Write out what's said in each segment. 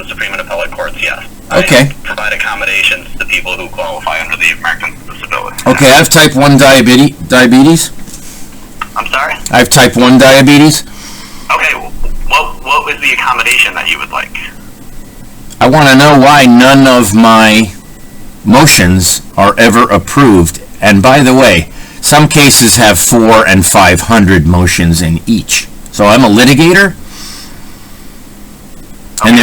the Supreme and Appellate Courts, yes. Okay. I provide accommodations to people who qualify under the Americans with Disabilities. Okay, I have type 1 diabetes. I'm sorry? I have type 1 diabetes. Okay, what was the accommodation that you would like? I want to know why none of my motions are ever approved. And by the way, some cases have 400 and 500 motions in each. So I'm a litigator, and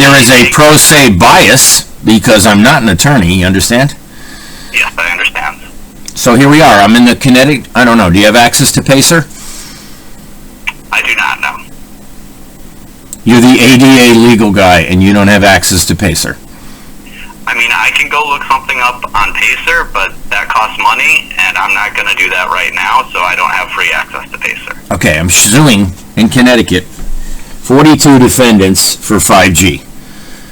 there is a pro se bias because I'm not an attorney. You understand? Yes, I understand. So here we are. I'm in the Connecticut. I don't know. Do you have access to Pacer? I do not know. You're the ADA legal guy, and you don't have access to Pacer. I mean, I can go look something up on Pacer, but that costs money, and I'm not going to do that right now, so I don't have free access to Pacer. Okay, I'm suing in Connecticut 42 defendants for 5G.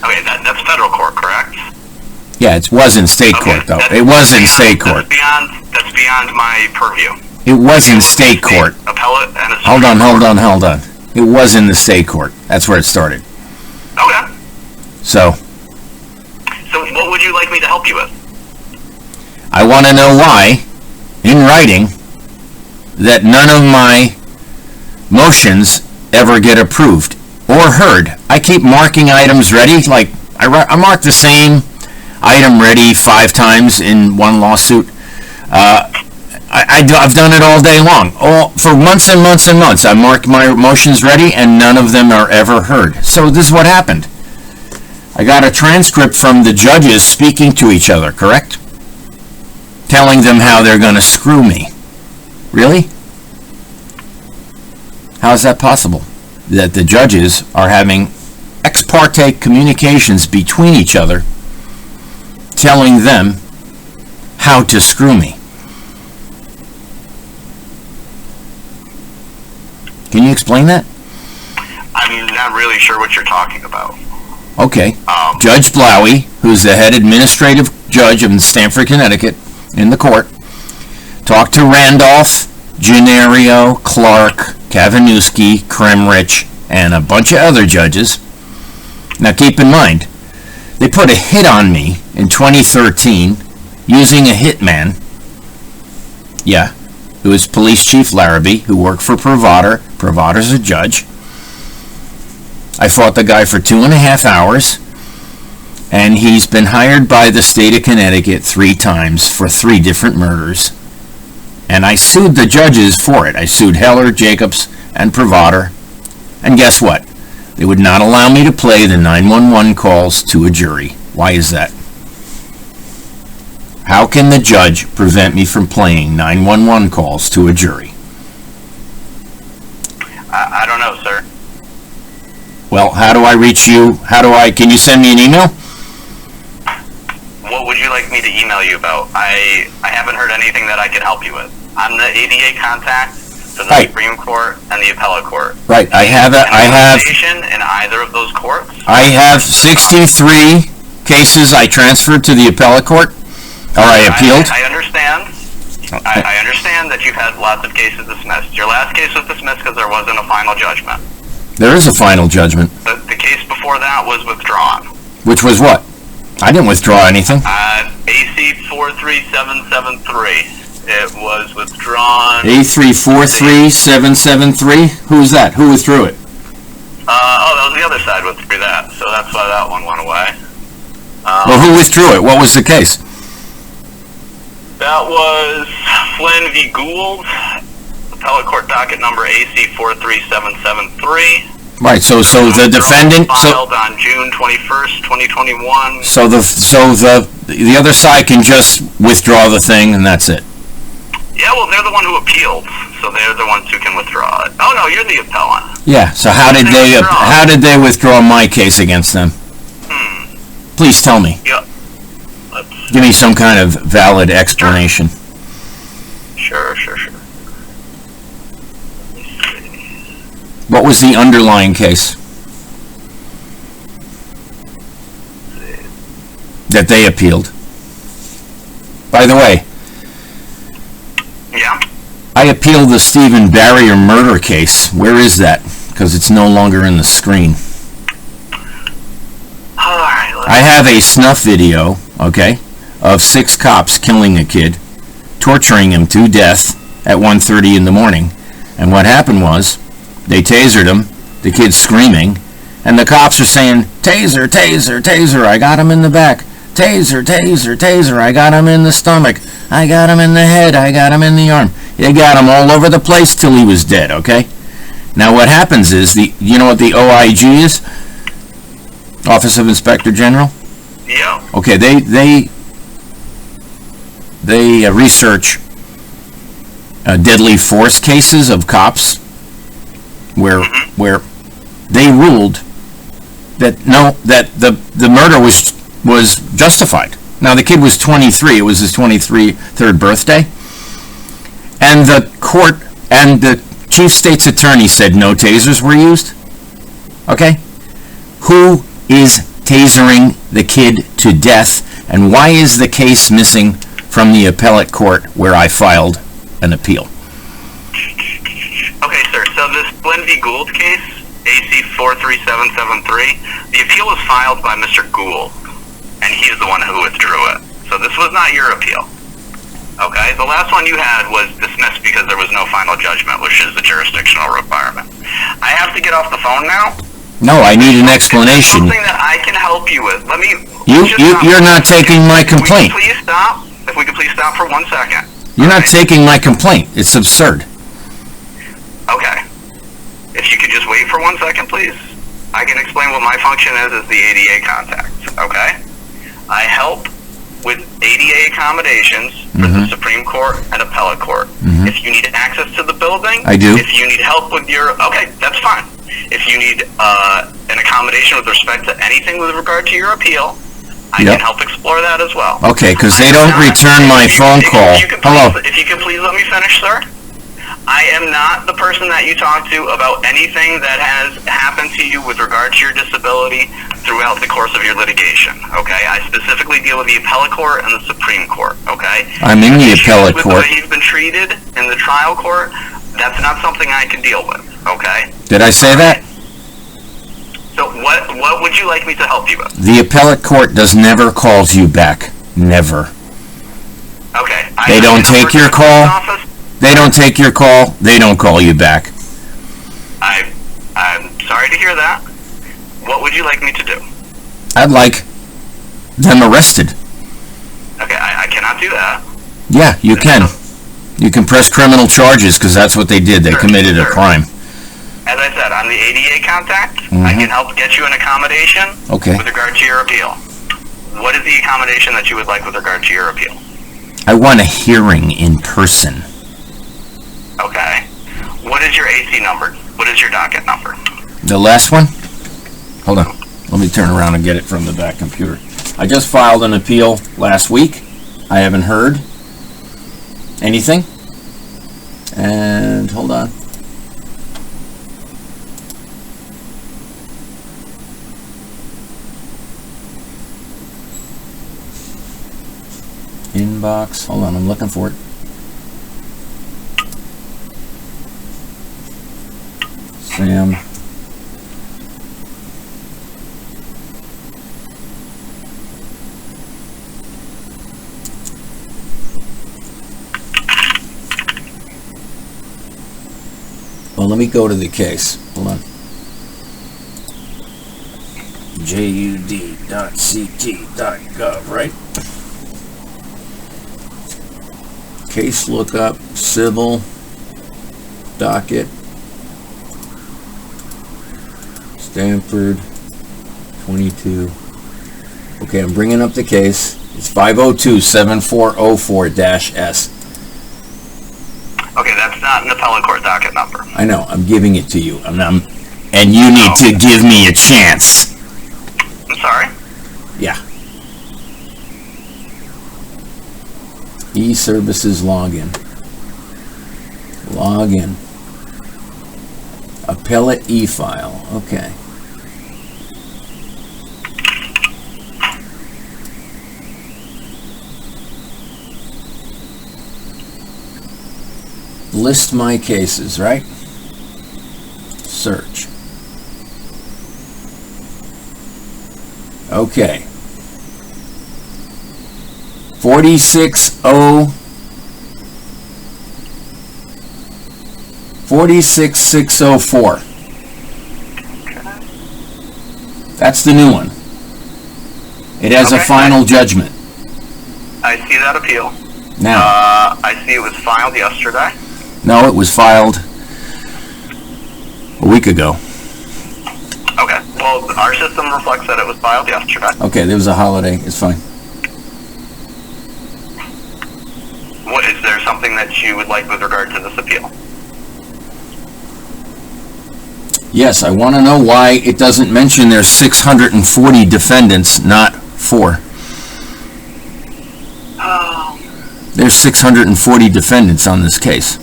Okay, that's federal court, correct? Yeah, it was in state court, though. It was in state court. That's beyond my purview. It was in state court. Appellate and Hold on. It was in the state court. That's where it started. Okay. So what would you like me to help you with? I want to know why, in writing, that none of my motions ever get approved or heard. I keep marking items ready. Like, I mark the same item ready 5 times in one lawsuit. I've done it all day long. For months and months and months. I mark my motions ready, and none of them are ever heard. So this is what happened. I got a transcript from the judges speaking to each other, correct? Telling them how they're going to screw me. Really? How is that possible? That the judges are having ex parte communications between each other, telling them how to screw me. Can you explain that? I'm not really sure what you're talking about. Okay. Judge Blowy, who's the head administrative judge of Stamford, Connecticut, in the court, talked to Randolph, Gennario, Clark, Kavanewski, Kremrich, and a bunch of other judges. Now keep in mind, they put a hit on me in 2013 using a hitman. Yeah, it was Police Chief Larrabee, who worked for Provider. Provider's a judge. I fought the guy for 2.5 hours, and he's been hired by the state of Connecticut 3 times for 3 different murders. And I sued the judges for it. I sued Heller, Jacobs, and Provider. And guess what? They would not allow me to play the 911 calls to a jury. Why is that? How can the judge prevent me from playing 911 calls to a jury? I don't know, sir. Well, how do I reach you? Can you send me an email? What would you like me to email you about? I haven't heard anything that I can help you with. I'm the ADA contact for the Supreme Court and the Appellate Court. Right. I have in either of those courts. I have 63 cases I transferred to the Appellate Court, or I appealed. I understand. I understand that you've had lots of cases dismissed. Your last case was dismissed because there wasn't a final judgment. There is a final judgment. The case before that was withdrawn. Which was what? I didn't withdraw anything. AC 43773. It was withdrawn. A3 43773? Who was that? Who withdrew it? That was the other side withdrew that, so that's why that one went away. Well, who withdrew it? What was the case? That was Flynn v. Gould, Appellate Court docket number AC 43773. Right, so the defendant filed on June 21st, 2021. So the other side can just withdraw the thing and that's it. Yeah, well, they're the one who appealed, so they're the ones who can withdraw it. Oh no, you're the appellant. Yeah. So how did they withdraw my case against them? Please tell me. Yeah. Give me some kind of valid explanation. Sure. What was the underlying case that they appealed? By the way, yeah, I appealed the Stephen Barrier murder case. Where is that? Because it's no longer in the screen. I have a snuff video, okay, of 6 cops killing a kid, torturing him to death at 1:30 in the morning. And what happened was, they tasered him, the kid's screaming, and the cops are saying, taser, taser, taser, I got him in the back. Taser, taser, taser, I got him in the stomach. I got him in the head, I got him in the arm. They got him all over the place till he was dead, okay? Now what happens is, you know what the OIG is? Office of Inspector General? Yeah. Okay, they research deadly force cases of cops where they ruled that the murder was justified. Now the kid was 23. It was his 23rd birthday, and the court and the chief state's attorney said no tasers were used. Okay, who is tasering the kid to death, and why is the case missing from the appellate court where I filed an appeal? Okay, sir. So this Glenn v. Gould case, AC 43773, the appeal was filed by Mr. Gould, and he's the one who withdrew it. So this was not your appeal. Okay? The last one you had was dismissed because there was no final judgment, which is the jurisdictional requirement. I have to get off the phone now. No, I need an explanation. Something that I can help you with. You're not taking my complaint. Please stop. If we could please stop for 1 second. You're not taking my complaint. It's absurd. Okay. If you could just wait for 1 second, please. I can explain what my function is as the ADA contact. Okay? I help with ADA accommodations for the Supreme Court and Appellate Court. If you need access to the building, I do. If you need help with your... Okay, that's fine. If you need an accommodation with respect to anything with regard to your appeal, I can help explore that as well. Okay, because they don't return my phone call. Hello. If you could please let me finish, sir. I am not the person that you talk to about anything that has happened to you with regard to your disability throughout the course of your litigation, okay? I specifically deal with the appellate court and the Supreme Court, okay? I'm in the appellate court. With the way you've been treated in the trial court, that's not something I can deal with, okay? Did I say that? So what would you like me to help you with? The appellate court never calls you back. Never. Okay. They don't take your call. They don't take your call. They don't call you back. I'm sorry to hear that. What would you like me to do? I'd like them arrested. Okay, I cannot do that. Yeah, you can. You can press criminal charges because that's what they did. They committed a crime. As I said, I'm the ADA contact. I can help get you an accommodation with regard to your appeal. What is the accommodation that you would like with regard to your appeal? I want a hearing in person. Okay. What is your AC number? What is your docket number? The last one? Hold on. Let me turn around and get it from the back computer. I just filed an appeal last week. I haven't heard anything. And hold on. Inbox. Hold on, I'm looking for it. Sam. Well, let me go to the case. Hold on. jud.ct.gov, right? Case lookup, civil, docket, Stanford, 22. Okay, I'm bringing up the case. It's 502-7404-S. Okay, that's not an appellate court docket number. I know, I'm giving it to you. And you need to give me a chance. I'm sorry? Yeah. E-services login. Login. Appellate e-file. Okay. List my cases, right? Search. Okay. 46604. That's the new one. It has a final judgment. I see that appeal. Now, I see it was filed yesterday. no, it was filed a week ago. Okay. Well, our system reflects that it was filed yesterday. Okay, there was a holiday. It's fine. What is there something that you would like with regard to this appeal? Yes, I want to know why it doesn't mention there's 640 defendants, not 4. Oh. There's 640 defendants on this case.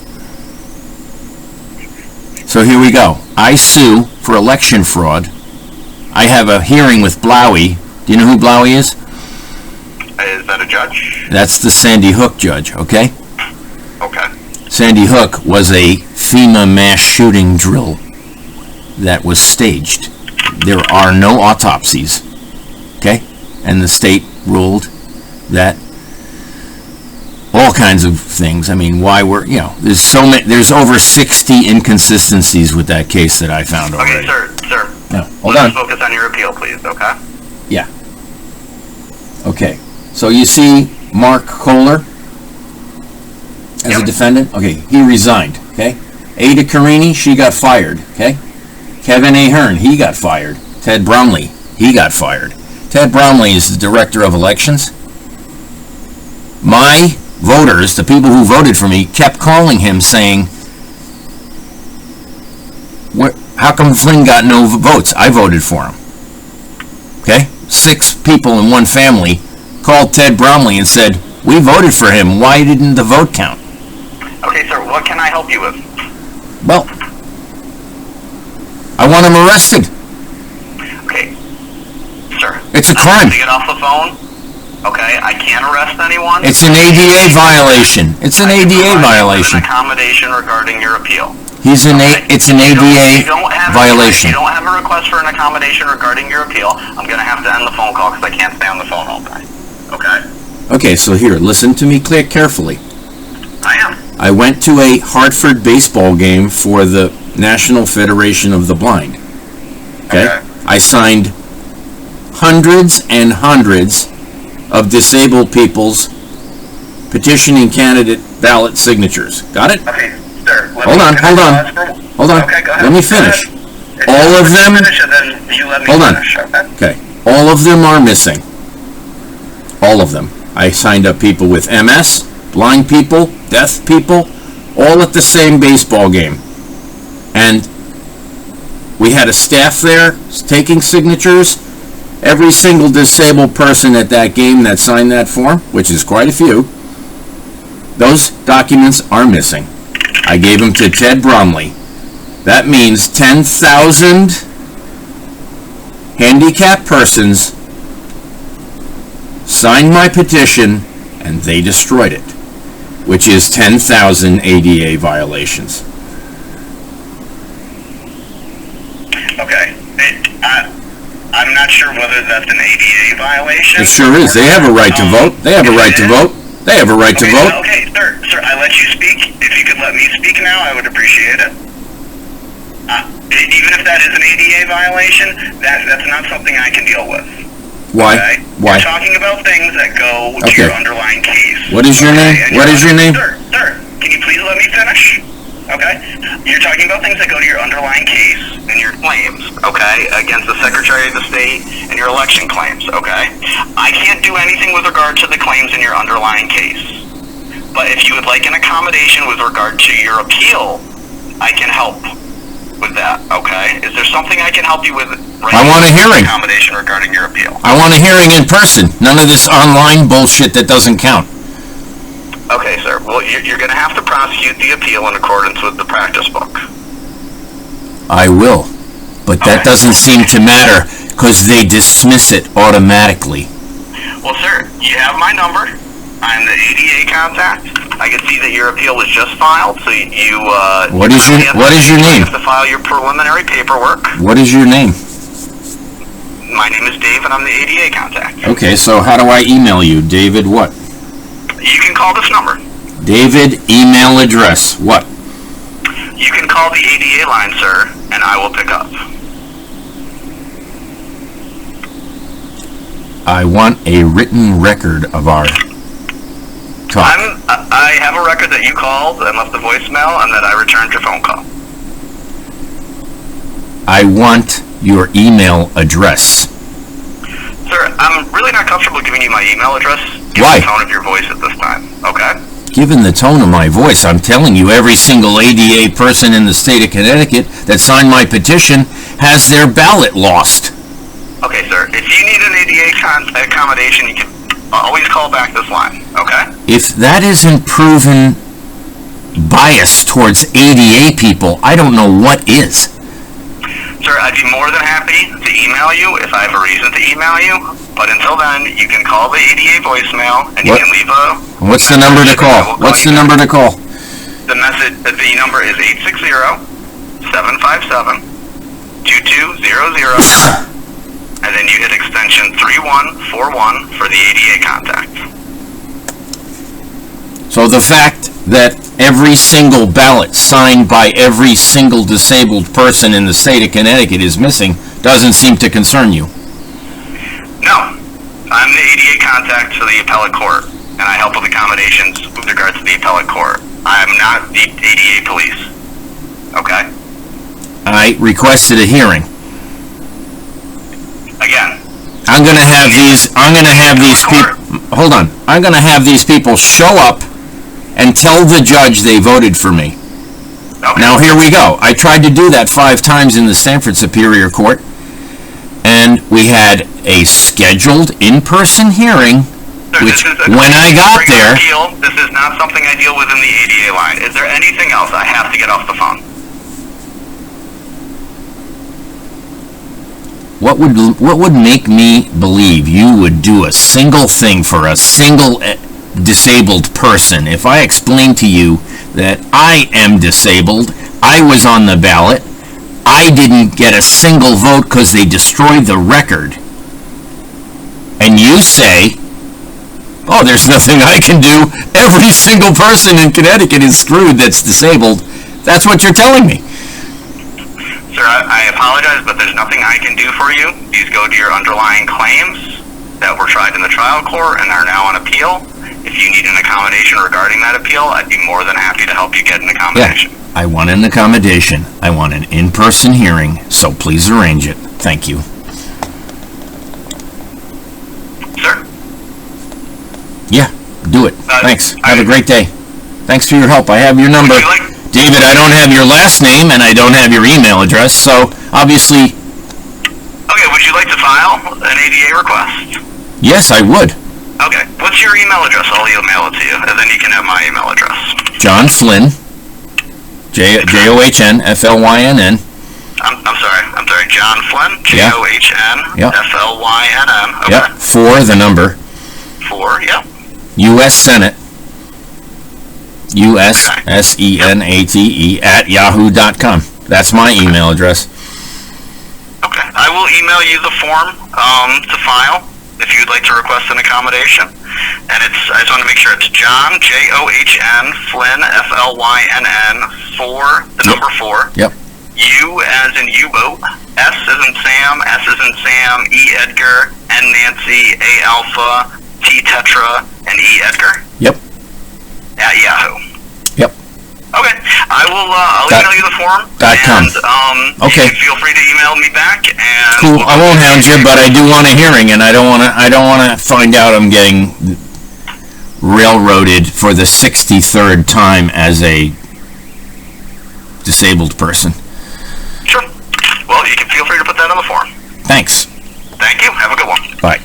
So here we go. I sue for election fraud. I have a hearing with Blowy. Do you know who Blowy is? Is that a judge? That's the Sandy Hook judge, okay? Okay. Sandy Hook was a FEMA mass shooting drill that was staged. There are no autopsies, okay? And the state ruled that all kinds of things. I mean, why were, there's so many, there's over 60 inconsistencies with that case that I found already. Okay, sir. No, hold Let's on. focus on your appeal, please, okay? Yeah. Okay. So you see Mark Kohler as Yep. a defendant? Okay, he resigned, okay? Ada Carini, she got fired, okay? Kevin Ahern, he got fired. Ted Bromley, he got fired. Ted Bromley is the director of elections. My voters, the people who voted for me, kept calling him saying, how come Flynn got no votes? I voted for him. Okay? 6 people in one family called Ted Bromley and said, we voted for him. Why didn't the vote count? Okay, sir, what can I help you with? Well, I want him arrested. Okay, sir. It's a crime. To get off the phone? Okay, I can't arrest anyone. It's an ADA violation. It's an ADA violation. An accommodation regarding your appeal. It's an ADA violation. If you don't have a request for an accommodation regarding your appeal, I'm going to have to end the phone call because I can't stay on the phone all day. Okay? Okay, so here, listen to me carefully. I am. I went to a Hartford baseball game for the National Federation of the Blind. Okay? I signed hundreds and hundreds of disabled people's petitioning candidate ballot signatures. Got it? Okay, sir. Hold on. Okay, go ahead. Let me finish. All of them. Hold on. Okay. All of them are missing. All of them. I signed up people with MS, blind people, deaf people, all at the same baseball game. And we had a staff there taking signatures. Every single disabled person at that game that signed that form, which is quite a few, those documents are missing. I gave them to Ted Bromley. That means 10,000 handicapped persons signed my petition and they destroyed it, which is 10,000 ADA violations. Okay. I'm not sure whether that's an ADA violation. It sure is. They have a right to vote. They have a right to vote. They have a right to vote. Okay, sir, I let you speak. If you could let me speak now, I would appreciate it. Even if that is an ADA violation, that's not something I can deal with. Why? Okay? Why? You're talking about things that go to your underlying case. What is your name? What is your name? Sir, can you please let me finish? Okay? You're talking about things that go to your underlying case and your claims, okay, against the Secretary of the State and your election claims, okay? I can't do anything with regard to the claims in your underlying case. But if you would like an accommodation with regard to your appeal, I can help with that, okay? Is there something I can help you with? I want a hearing. Accommodation regarding your appeal. I want a hearing in person. None of this online bullshit that doesn't count. Okay, sir. Well, you're going to have to prosecute the appeal in accordance with the practice book. I will. But that doesn't seem to matter because they dismiss it automatically. Well, sir, you have my number. I'm the ADA contact. I can see that your appeal was just filed, so you What is your name? You have to file your preliminary paperwork. What is your name? My name is Dave, and I'm the ADA contact. Okay, so how do I email you? David what? You can call this number. David, email address. What? You can call the ADA line, sir, and I will pick up. I want a written record of our talk. I have a record that you called and left a voicemail and that I returned your phone call. I want your email address. Sir, I'm really not comfortable giving you my email address. Why? The tone of your voice at this time, okay? Given the tone of my voice, I'm telling you, every single ADA person in the state of Connecticut that signed my petition has their ballot lost. Okay, sir. If you need an ADA accommodation, you can always call back this line, okay? If that isn't proven bias towards ADA people, I don't know what is. Sir, I'd be more than happy to email you if I have a reason to email you. But until then, you can call the ADA voicemail and you can leave a... What's the number to call? What's the number to call? The number is 860-757-2200. And then you hit extension 3141 for the ADA contact. So the fact that every single ballot signed by every single disabled person in the state of Connecticut is missing doesn't seem to concern you. No. I'm the ADA contact for the appellate court, and I help with accommodations with regards to the appellate court. I'm not the ADA police. Okay? I requested a hearing. Again. I'm going to have these people, hold on, I'm going to have these people show up and tell the judge they voted for me. Okay. Now here we go. I tried to do that 5 times in the Stamford Superior Court, and we had a scheduled in-person hearing, which when I got there... This is not something I deal with in the ADA line. Is there anything else? I have to get off the phone. What would make me believe you would do a single thing for a single disabled person if I explained to you that I am disabled, I was on the ballot, I didn't get a single vote because they destroyed the record, and you say, oh, there's nothing I can do, every single person in Connecticut is screwed that's disabled. That's what you're telling me. Sir, I apologize, but there's nothing I can do for you. These go to your underlying claims that were tried in the trial court and are now on appeal. If you need an accommodation regarding that appeal, I'd be more than happy to help you get an accommodation. Yeah, I want an accommodation. I want an in-person hearing, so please arrange it. Thank you. Sir? Yeah, do it. Thanks. Have a great day. Thanks for your help. I have your number. David, I don't have your last name and I don't have your email address, so obviously... Okay, would you like to file an ADA request? Yes, I would. Okay, what's your email address? I'll email it to you, and then you can have my email address. John Flynn, John Flynn. I'm sorry, John Flynn, John Flynn. Yep, for the number. For, yep. U.S. Senate. USSENATE at yahoo.com. That's my email address. Okay. I will email you the form to file if you'd like to request an accommodation. And I just want to make sure it's John, John, Flynn, FLYNN, the number 4. Yep. U as in U-boat, S as in Sam, S as in Sam, E Edgar, N Nancy, A Alpha, T Tetra, and E Edgar. Yep. At Yahoo. Yep. Okay. I'll email you the form. .com. Okay. Feel free to email me back. And cool. I won't hound you, but I do want a hearing, and I don't want to find out I'm getting railroaded for the 63rd time as a disabled person. Sure. Well, you can feel free to put that on the form. Thanks. Thank you. Have a good one. Bye.